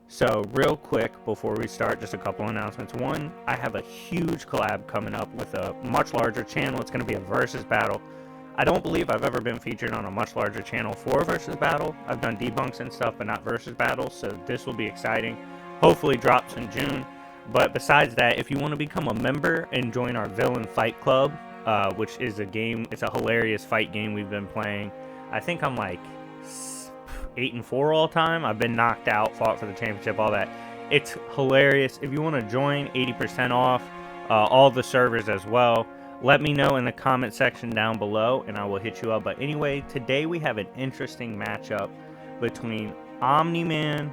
So real quick before we start, just a couple announcements. One, I have a huge collab coming up with a much larger channel. It's going to be a versus battle. I don't believe I've ever been featured on a much larger channel for a versus battle. I've done debunks and stuff, but not versus battles, so this will be exciting. Hopefully drops in June. But besides that, if you want to become a member and join our Villain Fight Club, which is a game, it's a hilarious fight game we've been playing. I think I'm like 8-4 all time. I've been knocked out, fought for the championship, all that. It's hilarious. If you want to join, 80% off, all the servers as well. Let me know in the comment section down below and I will hit you up. But anyway, today we have an interesting matchup between Omni-Man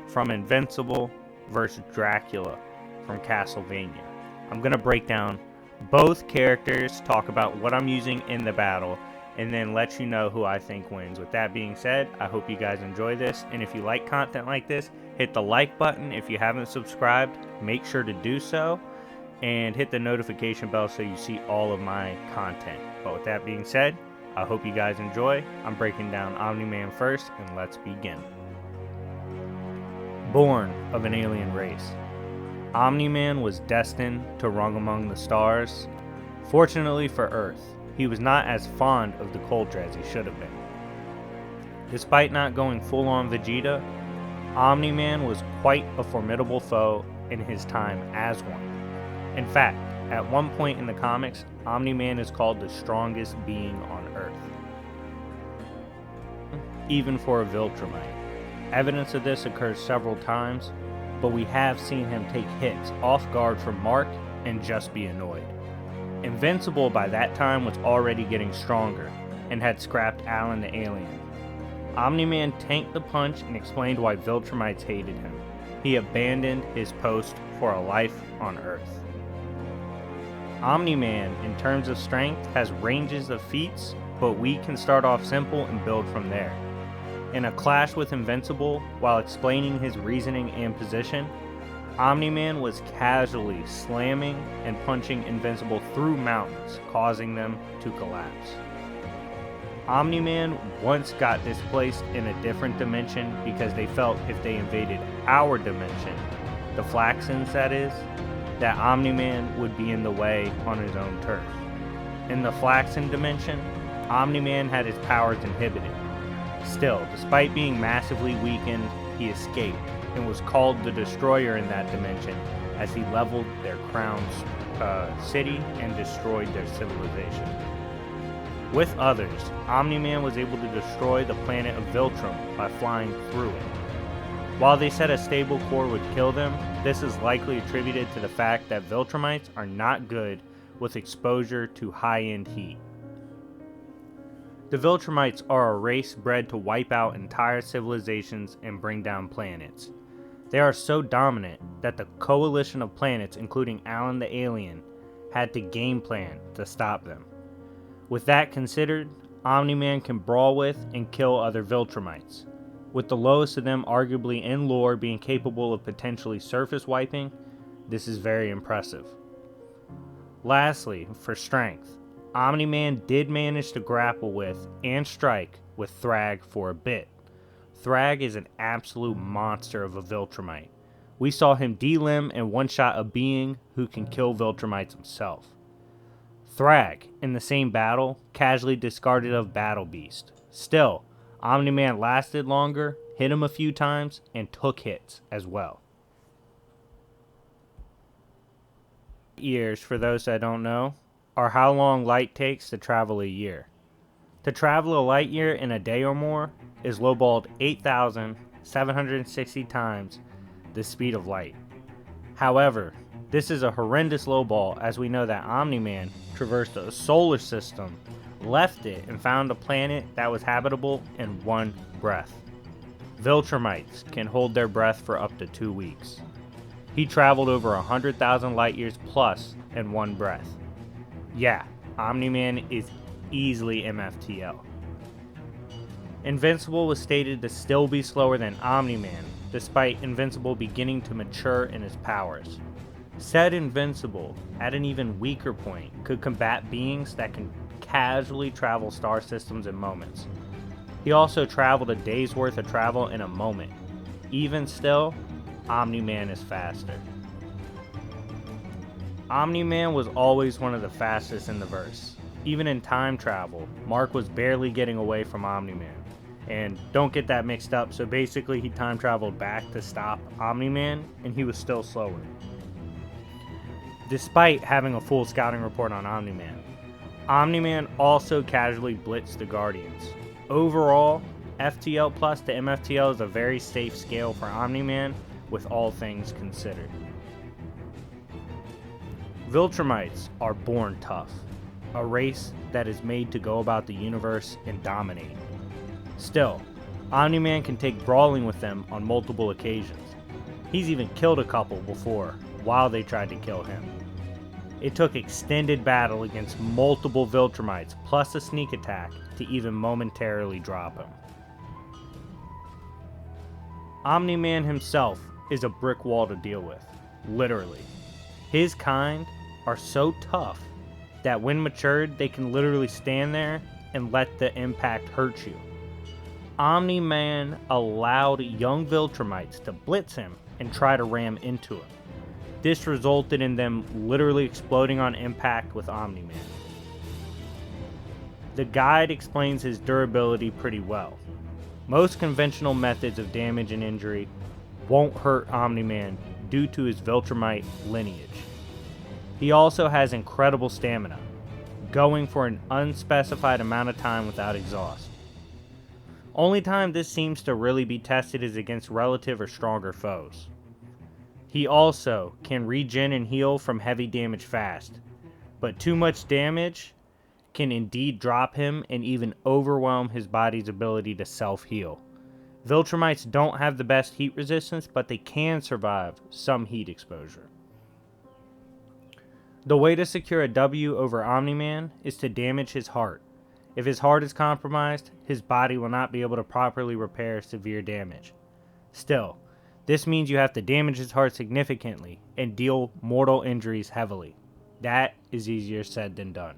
from Invincible versus Dracula from Castlevania. I'm going to break down both characters, talk about what I'm using in the battle, and then let you know who I think wins. With that being said, I hope you guys enjoy this, and if you like content like this, hit the like button. If you haven't subscribed, make sure to do so, and hit the notification bell so you see all of my content. But with that being said, I hope you guys enjoy. I'm breaking down Omni-Man first, and let's begin. Born of an alien race, Omni-Man was destined to run among the stars. Fortunately for Earth, he was not as fond of the culture as he should have been. Despite not going full-on Vegeta, Omni-Man was quite a formidable foe in his time as one. In fact, at one point in the comics, Omni-Man is called the strongest being on Earth, even for a Viltrumite. Evidence of this occurs several times, but we have seen him take hits off guard from Mark and just be annoyed. Invincible by that time was already getting stronger and had scrapped Alan the Alien. Omni-Man tanked the punch and explained why Viltrumites hated him. He abandoned his post for a life on Earth. Omni-Man, in terms of strength, has ranges of feats, but we can start off simple and build from there. In a clash with Invincible, while explaining his reasoning and position, Omni-Man was casually slamming and punching Invincible through mountains, causing them to collapse. Omni-Man once got displaced in a different dimension because they felt if they invaded our dimension, the Flaxens that is, that Omni-Man would be in the way on his own turf. In the Flaxen dimension, Omni-Man had his powers inhibited. Still, despite being massively weakened, he escaped and was called the Destroyer in that dimension as he leveled their crown's city and destroyed their civilization. With others, Omni-Man was able to destroy the planet of Viltrum by flying through it. While they said a stable core would kill them, this is likely attributed to the fact that Viltrumites are not good with exposure to high-end heat. The Viltrumites are a race bred to wipe out entire civilizations and bring down planets. They are so dominant that the coalition of planets, including Alan the Alien, had to game plan to stop them. With that considered, Omni-Man can brawl with and kill other Viltrumites, with the lowest of them arguably in lore being capable of potentially surface wiping. This is very impressive. Lastly, for strength, Omni-Man did manage to grapple with and strike with Thrag for a bit. Thrag is an absolute monster of a Viltrumite. We saw him delimb and one-shot a being who can kill Viltrumites himself. Thrag, in the same battle, casually discarded of Battle Beast. Still, Omni-Man lasted longer, hit him a few times, and took hits as well. Years, for those that don't know, are how long light takes to travel a year. To travel a light year in a day or more is lowballed 8,760 times the speed of light. However, this is a horrendous lowball, as we know that Omni-Man traversed a solar system, left it, and found a planet that was habitable in one breath. Viltrumites can hold their breath for up to 2 weeks. He traveled over 100,000 light years plus in one breath. Yeah, Omni-Man is easily MFTL. Invincible was stated to still be slower than Omni-Man, despite Invincible beginning to mature in his powers. Said Invincible, at an even weaker point, could combat beings that can casually travel star systems in moments. He also traveled a day's worth of travel in a moment. Even still, Omni-Man is faster. Omni-Man was always one of the fastest in the verse. Even in time travel, Mark was barely getting away from Omni-Man. And don't get that mixed up, so basically he time traveled back to stop Omni-Man, and he was still slower. Despite having a full scouting report on Omni-Man, Omni-Man also casually blitzed the Guardians. Overall, FTL plus to MFTL is a very safe scale for Omni-Man, with all things considered. Viltrumites are born tough, a race that is made to go about the universe and dominate. Still, Omni-Man can take brawling with them on multiple occasions. He's even killed a couple before, while they tried to kill him. It took extended battle against multiple Viltrumites plus a sneak attack to even momentarily drop him. Omni-Man himself is a brick wall to deal with, literally. His kind are so tough that when matured, they can literally stand there and let the impact hurt you. Omni-Man allowed young Viltrumites to blitz him and try to ram into him. This resulted in them literally exploding on impact with Omni-Man. The guide explains his durability pretty well. Most conventional methods of damage and injury won't hurt Omni-Man due to his Viltrumite lineage. He also has incredible stamina, going for an unspecified amount of time without exhaust. Only time this seems to really be tested is against relative or stronger foes. He also can regen and heal from heavy damage fast, but too much damage can indeed drop him and even overwhelm his body's ability to self-heal. Viltrumites don't have the best heat resistance, but they can survive some heat exposure. The way to secure a W over Omni-Man is to damage his heart. If his heart is compromised, his body will not be able to properly repair severe damage. Still, this means you have to damage his heart significantly and deal mortal injuries heavily. That is easier said than done.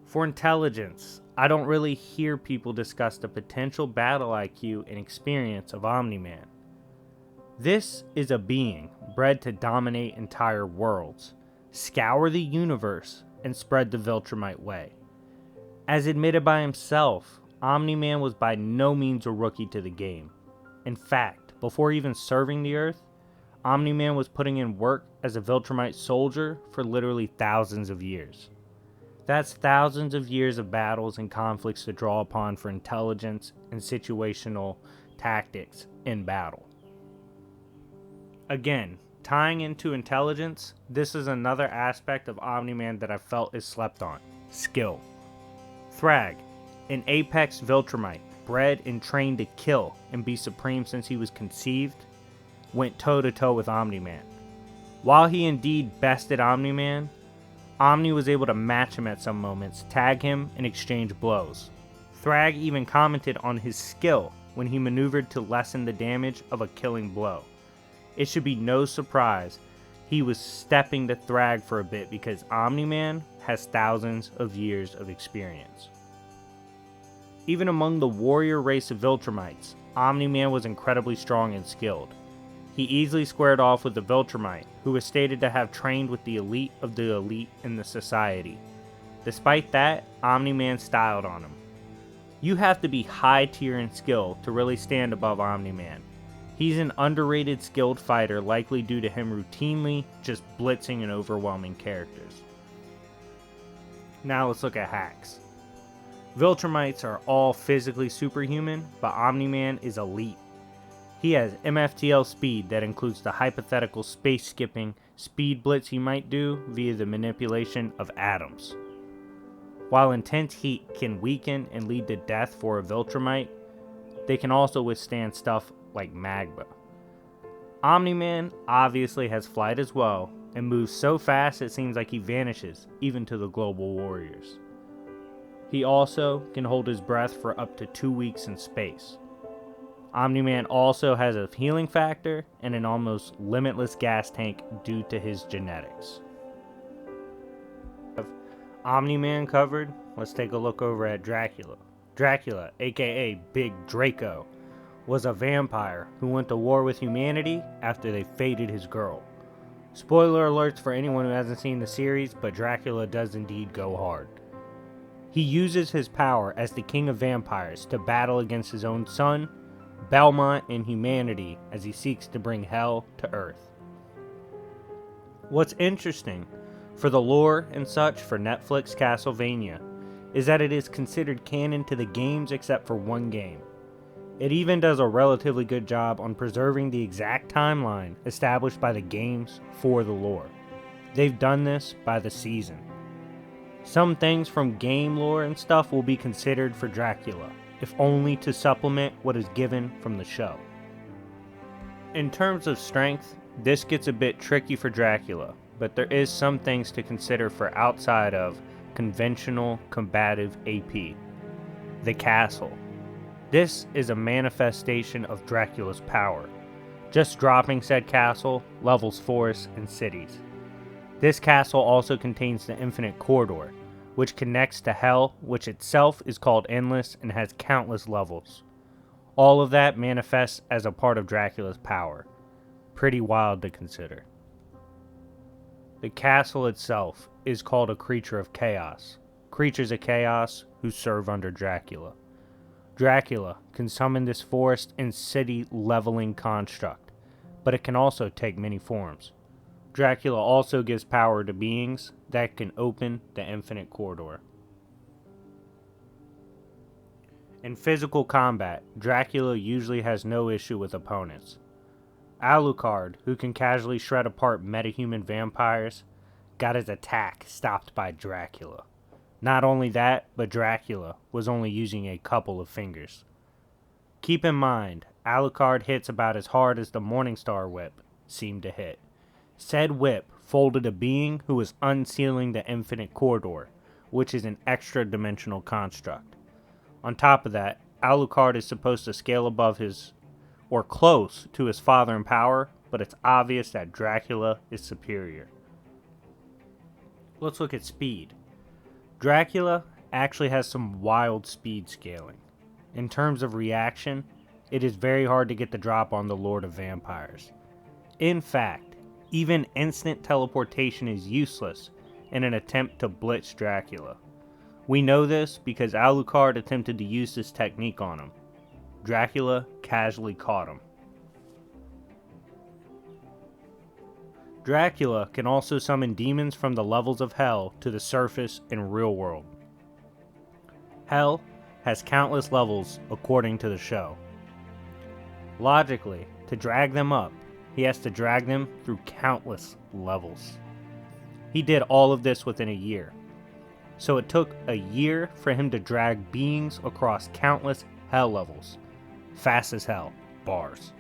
For intelligence, I don't really hear people discuss the potential battle IQ and experience of Omni-Man. This is a being bred to dominate entire worlds, scour the universe, and spread the Viltrumite way. As admitted by himself, Omni-Man was by no means a rookie to the game. In fact, before even serving the Earth, Omni-Man was putting in work as a Viltrumite soldier for literally thousands of years. That's thousands of years of battles and conflicts to draw upon for intelligence and situational tactics in battle. Again, tying into intelligence, this is another aspect of Omni-Man that I felt is slept on: skill. Thrag, an apex Viltrumite, bred and trained to kill and be supreme since he was conceived, went toe-to-toe with Omni-Man. While he indeed bested Omni-Man, Omni was able to match him at some moments, tag him, and exchange blows. Thrag even commented on his skill when he maneuvered to lessen the damage of a killing blow. It should be no surprise he was stepping to Thrag for a bit because Omni-Man has thousands of years of experience. Even among the warrior race of Viltrumites, Omni-Man was incredibly strong and skilled. He easily squared off with the Viltrumite, who was stated to have trained with the elite of the elite in the society. Despite that, Omni-Man styled on him. You have to be high tier in skill to really stand above Omni-Man. He's an underrated skilled fighter, likely due to him routinely just blitzing and overwhelming characters. Now let's look at hacks. Viltrumites are all physically superhuman, but Omni-Man is elite. He has MFTL speed that includes the hypothetical space skipping speed blitz he might do via the manipulation of atoms. While intense heat can weaken and lead to death for a Viltrumite, they can also withstand stuff like magma. Omni-Man obviously has flight as well, and moves so fast it seems like he vanishes, even to the global warriors. He also can hold his breath for up to 2 weeks in space. Omni-Man also has a healing factor and an almost limitless gas tank due to his genetics. Omni-Man covered, let's take a look over at Dracula. Dracula, aka Big Draco, was a vampire who went to war with humanity after they fated his girl. Spoiler alerts for anyone who hasn't seen the series, but Dracula does indeed go hard. He uses his power as the king of vampires to battle against his own son, Belmont, and humanity as he seeks to bring hell to Earth. What's interesting for the lore and such for Netflix Castlevania is that it is considered canon to the games except for one game. It even does a relatively good job on preserving the exact timeline established by the games for the lore. They've done this by the season. Some things from game lore and stuff will be considered for Dracula, if only to supplement what is given from the show. In terms of strength, this gets a bit tricky for Dracula, but there is some things to consider for outside of conventional combative AP. The castle. This is a manifestation of Dracula's power. Just dropping said castle levels forests and cities. This castle also contains the Infinite Corridor, which connects to Hell, which itself is called Endless and has countless levels. All of that manifests as a part of Dracula's power. Pretty wild to consider. The castle itself is called a creature of chaos. Creatures of chaos who serve under Dracula. Dracula can summon this forest and city leveling construct, but it can also take many forms. Dracula also gives power to beings that can open the Infinite Corridor. In physical combat, Dracula usually has no issue with opponents. Alucard, who can casually shred apart metahuman vampires, got his attack stopped by Dracula. Not only that, but Dracula was only using a couple of fingers. Keep in mind, Alucard hits about as hard as the Morningstar whip seemed to hit. Said whip folded a being who was unsealing the Infinite Corridor, which is an extra-dimensional construct. On top of that, Alucard is supposed to scale above his, or close to his father in power, but it's obvious that Dracula is superior. Let's look at speed. Dracula actually has some wild speed scaling. In terms of reaction, it is very hard to get the drop on the Lord of Vampires. In fact, even instant teleportation is useless in an attempt to blitz Dracula. We know this because Alucard attempted to use this technique on him. Dracula casually caught him. Dracula can also summon demons from the levels of Hell to the surface in real world. Hell has countless levels according to the show. Logically, to drag them up, he has to drag them through countless levels. He did all of this within a year. So it took a year for him to drag beings across countless Hell levels. Fast as hell. Bars.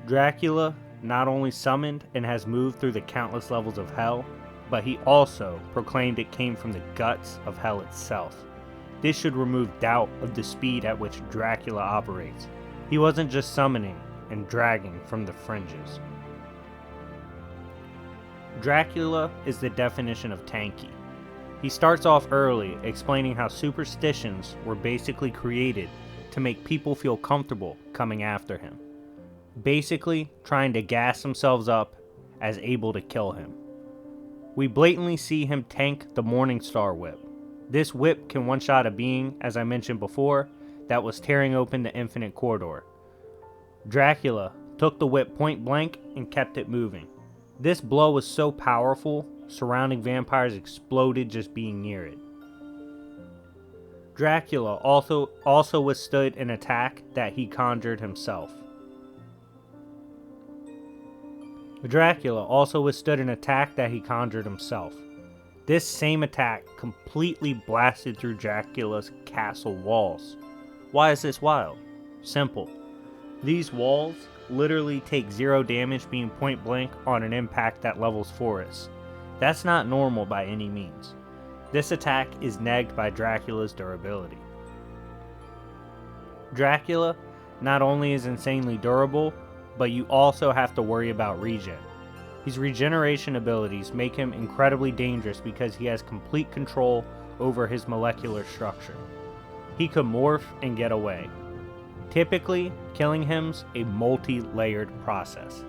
Dracula not only summoned and has moved through the countless levels of Hell, but he also proclaimed it came from the guts of Hell itself. This should remove doubt of the speed at which Dracula operates. He wasn't just summoning and dragging from the fringes. Dracula is the definition of tanky. He starts off early explaining how superstitions were basically created to make people feel comfortable coming after him. Basically trying to gas themselves up as able to kill him. We blatantly see him tank the Morningstar whip. This whip can one-shot a being, as I mentioned before, that was tearing open the Infinite Corridor. Dracula took the whip point blank and kept it moving. This blow was so powerful, surrounding vampires exploded just being near it. Dracula also withstood an attack that he conjured himself. This same attack completely blasted through Dracula's castle walls. Why is this wild? Simple. These walls literally take 0 damage being point blank on an impact that levels forests. That's not normal by any means. This attack is negged by Dracula's durability. Dracula not only is insanely durable, but you also have to worry about regen. His regeneration abilities make him incredibly dangerous because he has complete control over his molecular structure. He can morph and get away. Typically, killing him's a multi-layered process.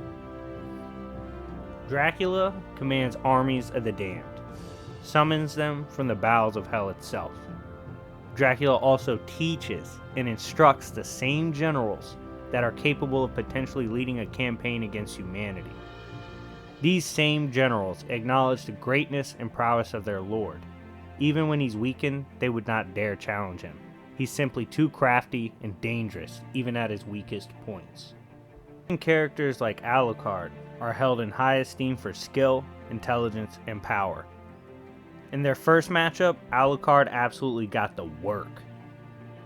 Dracula commands armies of the damned, summons them from the bowels of hell itself. Dracula also teaches and instructs the same generals that are capable of potentially leading a campaign against humanity. These same generals acknowledge the greatness and prowess of their lord. Even when he's weakened, they would not dare challenge him. He's simply too crafty and dangerous, even at his weakest points. Characters like Alucard are held in high esteem for skill, intelligence, and power. In their first matchup, Alucard absolutely got the work.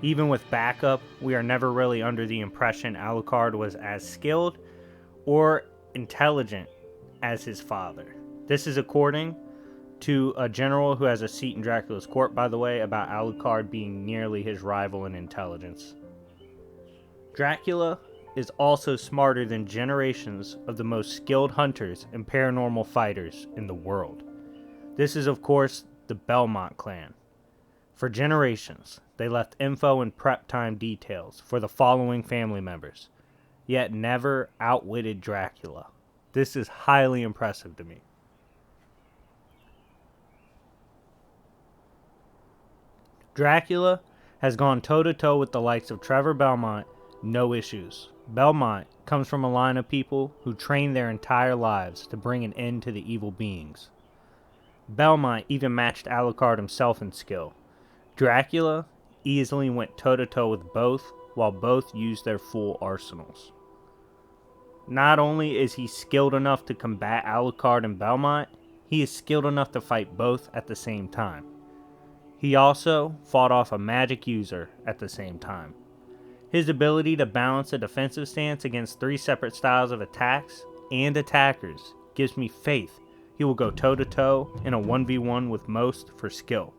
Even with backup, we are never really under the impression Alucard was as skilled or intelligent as his father. This is according to a general who has a seat in Dracula's court, by the way, about Alucard being nearly his rival in intelligence. Dracula is also smarter than generations of the most skilled hunters and paranormal fighters in the world. This is, of course, the Belmont clan. For generations, they left info and prep time details for the following family members, yet never outwitted Dracula. This is highly impressive to me. Dracula has gone toe-to-toe with the likes of Trevor Belmont, no issues. Belmont comes from a line of people who trained their entire lives to bring an end to the evil beings. Belmont even matched Alucard himself in skill. Dracula easily went toe-to-toe with both, while both used their full arsenals. Not only is he skilled enough to combat Alucard and Belmont, he is skilled enough to fight both at the same time. He also fought off a magic user at the same time. His ability to balance a defensive stance against 3 separate styles of attacks and attackers gives me faith he will go toe-to-toe in a 1v1 with most for skill.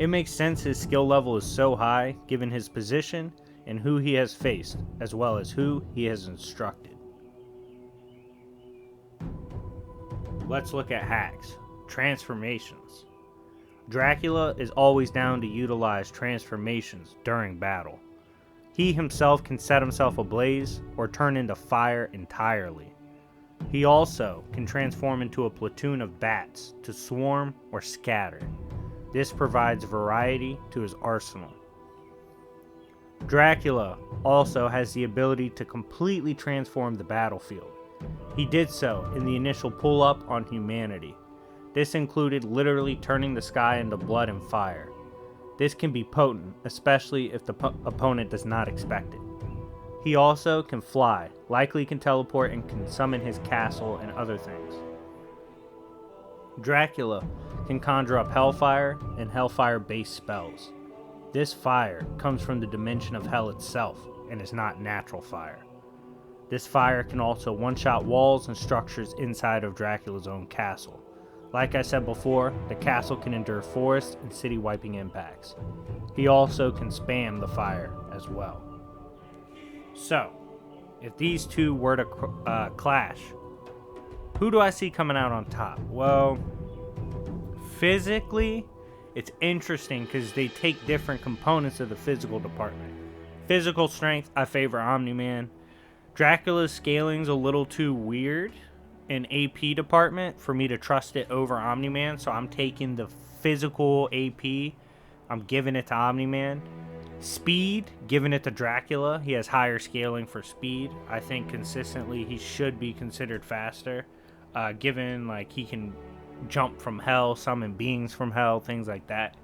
It makes sense his skill level is so high given his position and who he has faced, as well as who he has instructed. Let's look at hacks. Transformations. Dracula is always down to utilize transformations during battle. He himself can set himself ablaze or turn into fire entirely. He also can transform into a platoon of bats to swarm or scatter. This provides variety to his arsenal. Dracula also has the ability to completely transform the battlefield. He did so in the initial pull-up on humanity. This included literally turning the sky into blood and fire. This can be potent, especially if the opponent does not expect it. He also can fly, likely can teleport, and can summon his castle and other things. Dracula can conjure up hellfire and hellfire-based spells. This fire comes from the dimension of hell itself and is not natural fire. This fire can also one-shot walls and structures inside of Dracula's own castle. Like I said before, the castle can endure forest and city-wiping impacts. He also can spam the fire as well. So, if these two were to clash, who do I see coming out on top? Well, physically, it's interesting because they take different components of the physical department. Physical strength, I favor Omni-Man. Dracula's scaling's a little too weird in AP department for me to trust it over Omni-Man, so I'm taking the physical AP. I'm giving it to Omni-Man. Speed, giving it to Dracula. He has higher scaling for speed. I think consistently he should be considered faster, given like he can jump from hell, summon beings from hell, things like that.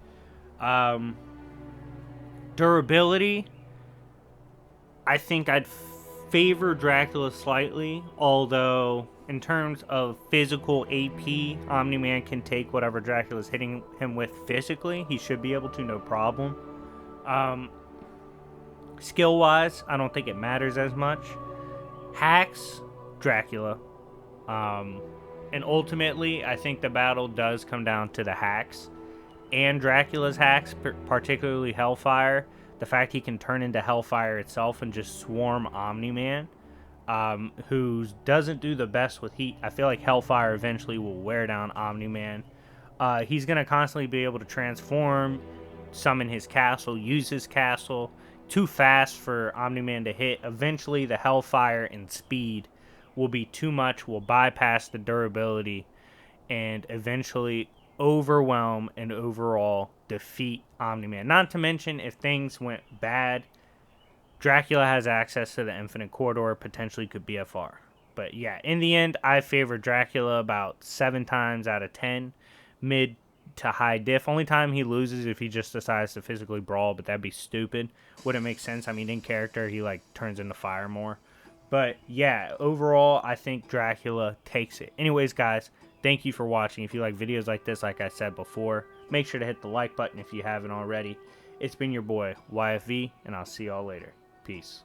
Durability, I think I'd favor Dracula slightly, although in terms of physical AP, Omni-Man can take whatever Dracula's hitting him with physically. He should be able to, no problem. Skill-wise, I don't think it matters as much. Hacks, Dracula. And ultimately, I think the battle does come down to the hacks. And Dracula's hacks, particularly Hellfire. The fact he can turn into Hellfire itself and just swarm Omni-Man, who doesn't do the best with heat. I feel like Hellfire eventually will wear down Omni-Man. He's going to constantly be able to transform, summon his castle, use his castle, too fast for Omni-Man to hit. Eventually, the Hellfire and speed will be too much, will bypass the durability, and eventually overwhelm and overall defeat Omni-Man. Not to mention, if things went bad, Dracula has access to the Infinite Corridor, potentially could BFR. But yeah, in the end, I favor Dracula about 7 times out of 10. Mid to high diff. Only time he loses if he just decides to physically brawl, but that'd be stupid. Wouldn't make sense. I mean, in character, he like turns into fire more. But yeah, overall, I think Dracula takes it. Anyways, guys, thank you for watching. If you like videos like this, like I said before, make sure to hit the like button if you haven't already. It's been your boy, YFV, and I'll see y'all later. Peace.